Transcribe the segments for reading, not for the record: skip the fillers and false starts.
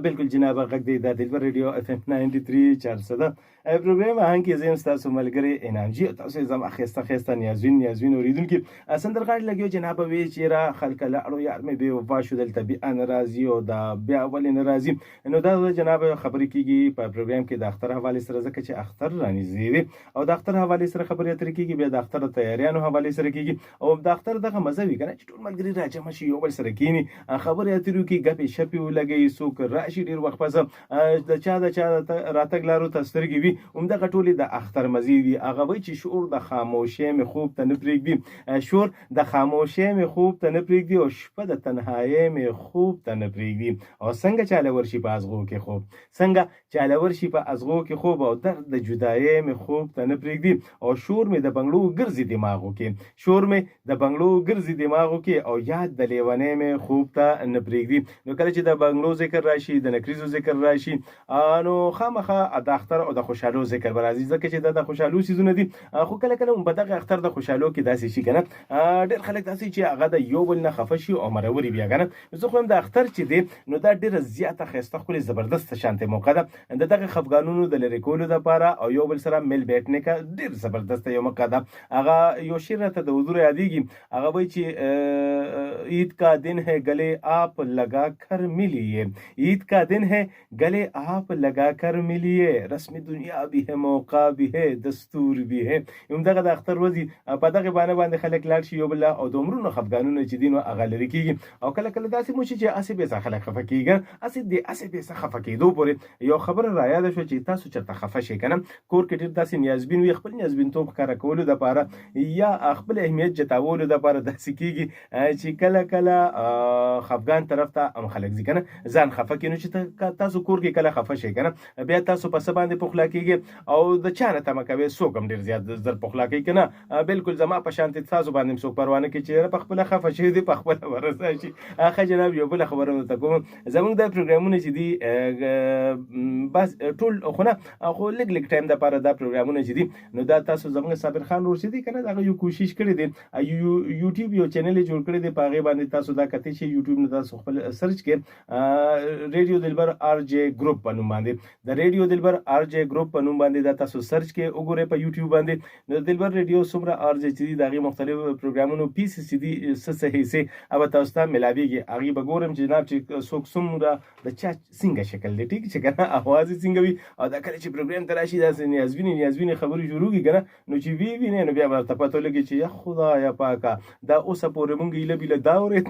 بالکل جناب غږ دی د دلبر ریډیو اف ام 93 400 پروګرام هان کې زم تاسو ملګری انرژي تاسو زم اخیسته نیازوین اوریدونکو سندرغاړي لګیو جناب وی چې را خلک لاړو یار مې به وفا شو دلته بیا ناراضي او دا بیا ول ناراضي نو دا جناب خبرې کیږي په پروګرام کې د اختر حواله سره ځکه چې اختر رانیږي او د اختر حواله سره خبرې اترې کیږي بیا د اختر تیاریانو حواله سره کیږي او د اختر دغه مزه وی کنه چې ټول ملګری راځي مشي یو بل سره کینی خبرې اترې کې غپې شپې ولګي سوک راشي ډیر وخت پس د چا راتګ لارو تسترګي وي همدغه ټولې د اختر مزي وي هغه وی چې شعور د خاموشي مې خوب ته نه پرېږدي شعور د خاموشي مې خوب ته نه پرېږدي او شپه د تنهایی مې خوب ته نه پرېږدي او څنګه چاله ورشي په ازغو کې خوب څنګه چاله ورشي په ازغو کې خوب او درد د جدایي مې خوب ته نه پرېږدي او شور مې د بنگلو ګرځي دماغو کې شور مې د بنگلو ګرځي دماغو کې او یاد د لیونې مې خوب ته نه پرېږدي نو کله چې د بنگلو ذکر راشي د نکریزو ذکر راشي نو خامخا د اختر او د خوشحالو ذکر برازي ځکه چې د خوشحالو سيزونه دي خو کله کله په دغه اختر د خوشحالو کې داسې شي کنه ډېر خلک داسې چې هغه د یو بل نه خفه شي او مروري بیا کنه زه خو هم د اختر چې دی نو دا ډېره زیاته ښایسته ښکلې زبردست شانتې موقع ده د دغه خفګانونو د لرې کولو دپاره او یو بل سره میل بیټنې کا ډېر زبردست یو موقع ده هغه یو شعر راته د حضور یادېږي هغه وایي چې عید کا دن ہے گلے آپ لگا کر ملیے عید کا دن ہے گلے آپ لگا کر ملیے رسم دنیا بھی ہے موقع بھی ہے دستور بھی ہے همدغه د اختر ورځې په دغه باندې خلک لاړ شي یو بل او د عمرونو خفګانونه چې دین او هغه لري کیږي او کله کله داسې مو چې اسې به خلک خفه کیږي اسې به خفه کیدو پورې یو خبره را یاد شو چې تاسو چرته خفه شئ کنه کور کې ډیر داسې نیازبین وي خپل نیازبین توپ کار کولو د پاره یا خپل اهمیت جتاولو د پاره داسې کیږي چې کله کله خفګان طرف ته ام خلک ځي کنه ځان خفه کینو چې تاسو کور کې کله خفه شئ کنه بیا تاسو په سبا باندې پخلا کیږي او د چانه تمه کوي سوق هم ډیر زیات زر پخلا کوي کنه بالکل زما په شانتي تاسو باندې سوق پروانه کې چې په خپل خفه شي دي په خپل ورسای شي اخه جناب یو بل خبره ته کوم زموږ د پروګرامونه چې دي بس ټول خونه خو لګ ټایم د پاره دا پروګرامونه چې دي نو دا تاسو زموږ صابر خان ورسې دي کنه دا یو کوشش کړی دي یوټیوب یو چینل جوړ کړی دی په هغه باندې تاسو دا کته شي یوټیوب نه تاسو خپل سرچ کړئ ریډیو دلبر ار جے ګروپ په نوم باندې د ریډیو دلبر ار جے ګروپ په نوم باندې دا تاسو سرچ کړئ وګورئ په یوټیوب باندې نو دلبر ریډیو سمره ار جے چې دغه مختلف پروګرامونو پی سی سی دي صحیح سي او تاسو ته ملاويږي هغه به ګورم چې جناب چې څوک سمره د چا څنګه شکل دی ټیک چې کنه اواز څنګه وي او دا کله چې پروګرام تراشي دا نیازبینې خبرې شروع کی کنه نو چې وی نه نو بیا ورته پته لګي چې یا خدایا پاکه دا اوسه پورې مونږ ایله بیله دا اورید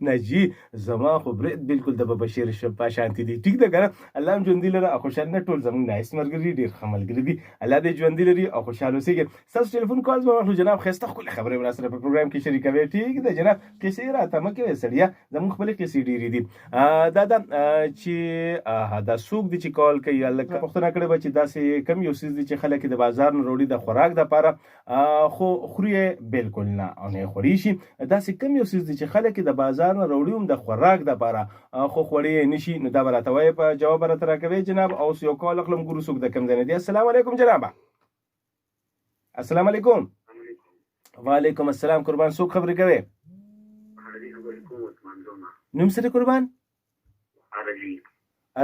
نجی زما خو برید بالکل د بشیر شپه شانتی دي ټیک ده کنه الله هم ژوندي لره او خوشحال نه ټول زمونږ نایس مرګري ډیر خملګري دي الله دې ژوندي لري او خوشحال اوسئ تاسو ټلیفون کال زما جناب خسته خپل خبرې ورسره په پروګرام کې شریکوي ټیک ده جناب کیسې راته مکه سړیا زموږ خپل کیسې ډیرې دي دا چې دا سوق دي چې کال کوي الله پښتنه کړي بچي داسې کم یو سیس دي چې خلک د بازار نه روړي د خوراک د پاره خو خوري بالکل نه او نه خوري شي داسې کم یو سیس دي چې خلک د بازار نه روړي د خوراک د پاره خو خوري نشي نو دا براته وای په جواب راته راکوي جناب او یو کال خپل ګورو سوق د کم ځنه دي السلام علیکم جناب السلام علیکم وعلیکم السلام قربان سوق خبرې کوي نوم سره قربان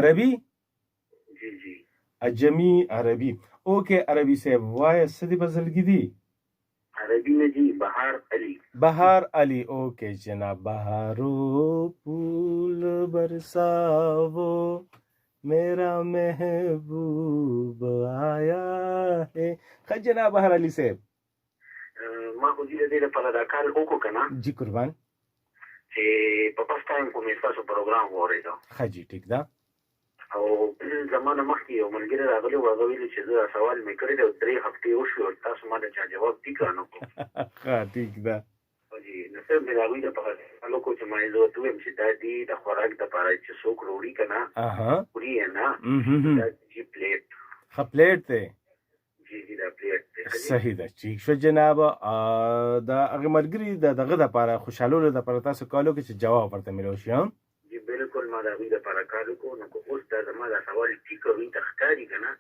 عربي جی اجمی عربي اوکے عربي سے وای سدي بزلګي دي عربي نه جی بهار علي اوکے جناب بهارو پھول برساو میرا محبوب آیا ہے خجنا بهار علي صاحب ما خو دې دې په لاره کار وکړو کنه جی قربان چې په پاکستان کوم تاسو پروګرام وریدو خجی ټیک ده او زمانه مخکې یو ملګری راغلی و هغه ویل چې زه سوال مې کړی دی 3 هفتې وشو تاسو ما ته جواب ټیک نه کوم ښه ټیک ده جی نو څه مې راوي د په لوکو چې ما یې زه ته ویم چې دا دی د خوراک د پاره چې څوک وروړي کنه وروړي نه دا جی پلیټ پلیټ ته جی دا پلیټ صحیح ده ٹھیک شو جناب دا هغه ملګری دغه د لپاره خوشاله د لپاره تاسو کالو کې چې جواب ورته ملو شي جی بالکل ما دا وی د لپاره کالو کو نو اوس دا زما دا سوال ټیک وی تخکاری کنه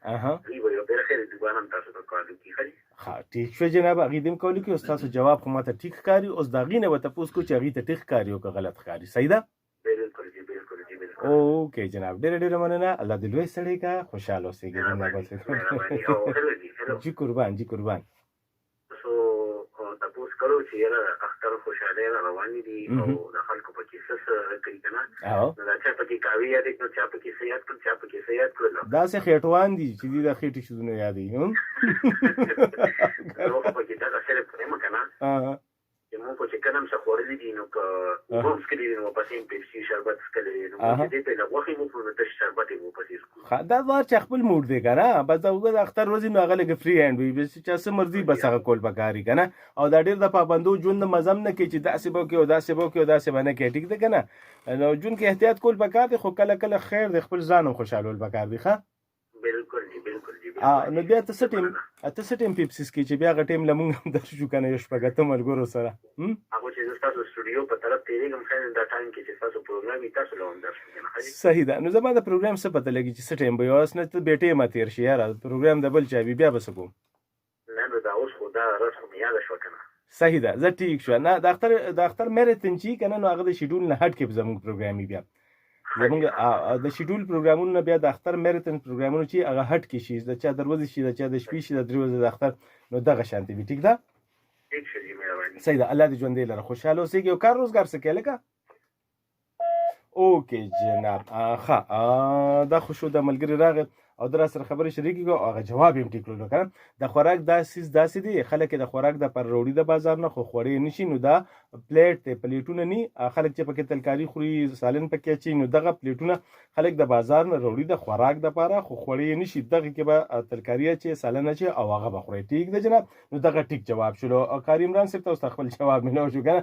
وی به یو بیر خیر دوباره تاسو ته کالو کې خلی ها ټیک شو جناب هغه دیم کالو کې استاد جواب خو ماته ټیک کاری اوس دا غینه وته پوس کو چې هغه ته ټیک کاری او که غلط کاری صحیح ده بالکل اوکې جناب ډېر مننه الله دې لوی سړی کا خوشاله اوسئ جی قربان تاسو کولو چې یاره اختر خوشاله رواني دي او د خلکو په کې څه کوي کنه دا چې په کې کاوی یاد کړو چې په کې سیاست کړو چې په کې سیاست کړو دا څه خېټوان دي چې د خېټې شونه یادې هم نو په کې دا سره پرېم کنه چې مو په چې کلم څه خورلې دي نو که ووم سکلي نو په سیم پیپسي شربت سکلي نو چې دې په لغوخي مو په نتش شربت مو په سیس دا ځار چې خپل موډ دی کنه بس دا وګړه اختر ورځې نو هغه لګ فری هاند وي بس چې څه مرضی بس هغه کول پکاري کنه او دا ډېر د پابندو ژوند مزم نه کوي چې داسې بو کې او داسې بو کې او داسې باندې کې ټیک ده کنه نو ژوند کې احتیاط کول پکار دي خو کله کله خیر د خپل ځان خوشاله پکار دي ښه بالکل نو بیا تاسو ټیم پیپسیس کې چې بیا غټیم لمون هم درشو کنه یو شپږته ملګرو سره هغه چې تاسو سټوډیو په طرف تیریږم خیر دا ټایم کې چې تاسو پروګرام تاسو لوم درشو صحیح ده نو زما د پروګرام څه پته لګي چې څه ټیم به اوس نه ته بیٹې ما تیر شي یار پروګرام د بل چا بیا بس کوم نه نو دا اوس خو دا رسم یاد شو کنه صحیح ده زه ټیک شو نه د اختر میراتون چې کنه نو هغه د شیډول نه هټ کې زموږ پروګرام بیا زمونږ د شیډول پروګرامونو بیا د اختر میراتون پروګرامونو چې هغه هټ کې شي د چا دروازه شي د چا د شپې شي د دروازه د اختر نو دغه شانتي وي ټیک ده صحیح ده الله دې ژوند دې لره خوشاله اوسئ او کار روزګار څه کوي لکه اوکې جناب ښه دا خو شو د ملګري راغی او در سره خبرې شریکې کو هغه جواب یې ټیکلو کنه د خوراک داسې دي خلک د خوراک د پر روړي د بازار نه خو خوړې نشي نو دا پلیټ ته پلیټونه ني خلک چې پکې تلکاری خوري سالن پکې چي نو دغه پلیټونه خلک د بازار نه روړي د خوراک د پاره خو خوړې نشي دغه کې به تلکاری چې سالن چې او هغه بخوري ټیک ده جناب نو دغه ټیک جواب شلو کریم ران صاحب تاسو خپل جواب مینو شو کنه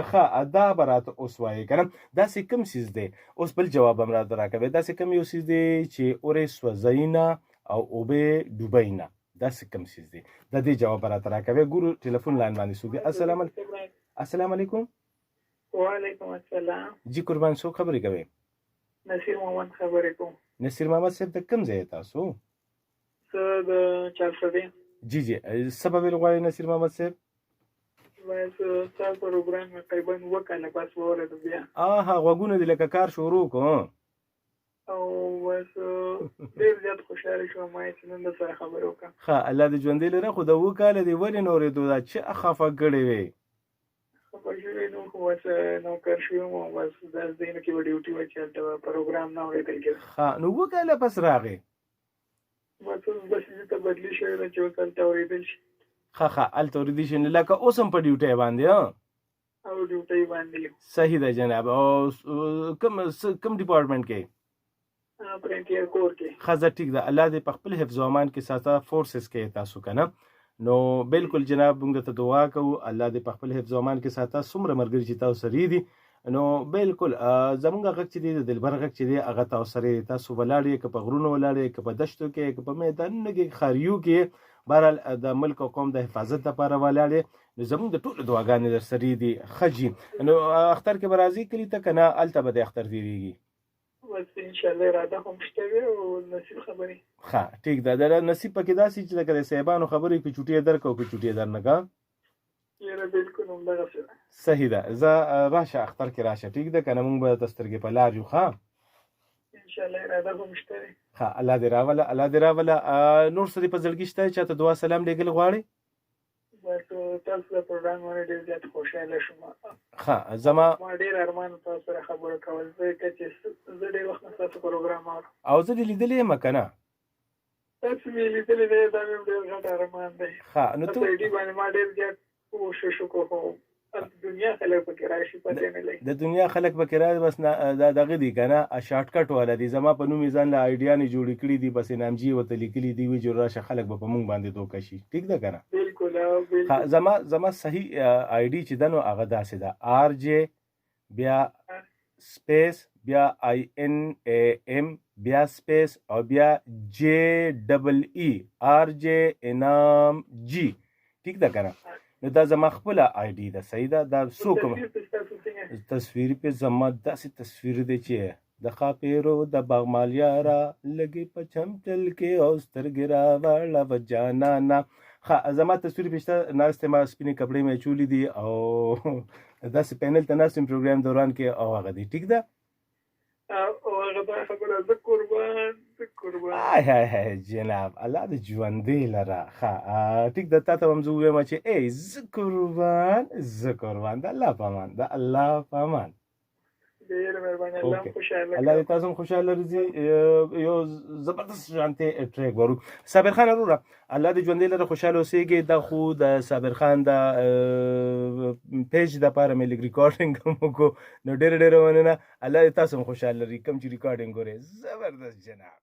ښه ادا برات اوس وایي کنه دا څه کوم سیز دی اوس بل جواب هم را دراکوي دا څه کوم یو سیز دی چې اورې سوځینا او اوبه ډوبینا دا څه کوم سیز دی د دې جواب را دراکوي ګورو ټلیفون لاین باندې سو دی السلام علیکم وعلیکم السلام جی قربان سو خبرې کوي نصیر محمد خبرې کوم نصیر محمد صاحب د کوم ځای تاسو زه د چارسدې جی سبب غواړي نصیر محمد صاحب بس تاسو پروګرام تقریبا وکړه پس وره بیا غوګونه دې لکه کار شروع کو او بس ډېر زیات خوشاله شوم چې نن سره خبرې وکړم ښه الله دې ژوندی لره خو د اووه کاله دې ولې نه اورېدو دا چې خفه کړې وې خفه شوې نو خو بس نوکر شوم او بس داس دینو کې به ډیوټي وه چې هلته پروګرام نه اورېدل کېده ښه نو اووه کاله پس راغې بس اوس بس ته بدلي شوې ده چې اوس هلته اورېدل شي ښه هلته اورېدل شي لکه اوس هم په ډیوټۍ باندې او ډیوټۍ باندې صحیح ده جناب او کوم ډپارټمنټ کې پرنټیر کور کې خزه ټیک ده الله دې په خپل حفظ و امان کې ساته فورسز کې تاسو کنه نو بالکل جناب موږ ته دعا کوو الله دې په خپل حفظ و امان کې ساته څومره مرګري چې تاسو سره دي نو بالکل زمونږ غږ چې دی د دلبر غږ چې دی هغه تاسو سره تاسو ولاړې که په غرونو ولاړې که په دشتو کې که په میدانونو کې خاریو کې بهرحال د ملک او قوم د حفاظت لپاره ولاړې نو زمونږ د ټولو دعاګانې در سره دي خجي نو اختر کې به راځي کلي ته که نه هلته به د اختر تېرېږي بس انشاءالله اراده هم شته وي او نصیب خبرې ښه ټیک ده د نصیب پکې داسې چې لکه د صاحبانو خبرې که چوټې درکړو که چوټې در نه کا یاره بالکل همدغسې ده صحیح ده زه راشه اختر کې راشه ټیک ده که نه مونږ به د سترګې په لار یو ښه انشاءالله اراده هم شته وي ښه الله دې راوله نور څه دې په زړګي شته چاته دعا سلام لیږل غواړې بس تاسو د پروګرام باندې ډېر زیات خوشحاله شوم ښه زما ډېر ارمان تاسو سره خبرې کول ځکه چې زه ډېر وخت نه ستاسو پروګرام اورم او زه دې لیدلی یم که نه تاسو مې لیدلی دی دا مې ډېر غټ ارمان دی ښه نو په ایډي باندې ما ډېر زیات کوشش وکړو خو دنیا خلک پکې راشي پته نه لګي د دنیا خلک پکې راځي بس دا دغه دي که نه شارټ کټ والا دي زما په نوم یې ځان له آیډیا نه جوړې کړي دي بس انعامجي ورته لیکلي دي وي چې راشه خلک به په مونږ باندې دوکه شي ټیک ده که نه زما صحیح آی ډي چې ده نو هغه داسې ده آر جې بیا سپیس بیا آی ان اے ایم بیا سپیس او بیا جے ډبل ای آر جے انعام جی ټیک ده که نه نو دا زما خپله آی ډي ده صحیح ده دا څوک تصویر پې زما داسې تصویر دی چې د خاپیرو د باغمال یاره لګي په چمچل کې او سترګې راوړه و جانانا ښه زما تصویر پې شته ناستې ما سپینې کپړې مې اچولي دي او داسې پینل ته ناست یم پروګرام دوران کې او هغه دی ټیک ده او هغه دا خبره زه قربان هاي هاي هاي جناب الله دې ژوندې لره ښه ټیک د تا ته هم زه ووایم چې ای زه قربان د الله په امان ډېره مهرباني الله هم خوشحاله الله دې تاسو هم خوشحاله روزي یو زبردست شانتې ټریک ورو صابر خان وروره الله دې ژوندې لره خوشحاله اوسېږي دا خو د صابر خان د پیج دپاره مې لږ ریکارډینګ هم وکړو نو ډېره مننه الله دې تاسو هم خوشحاله لري کوم چې ریکارډینګ ګورئ زبردست جناب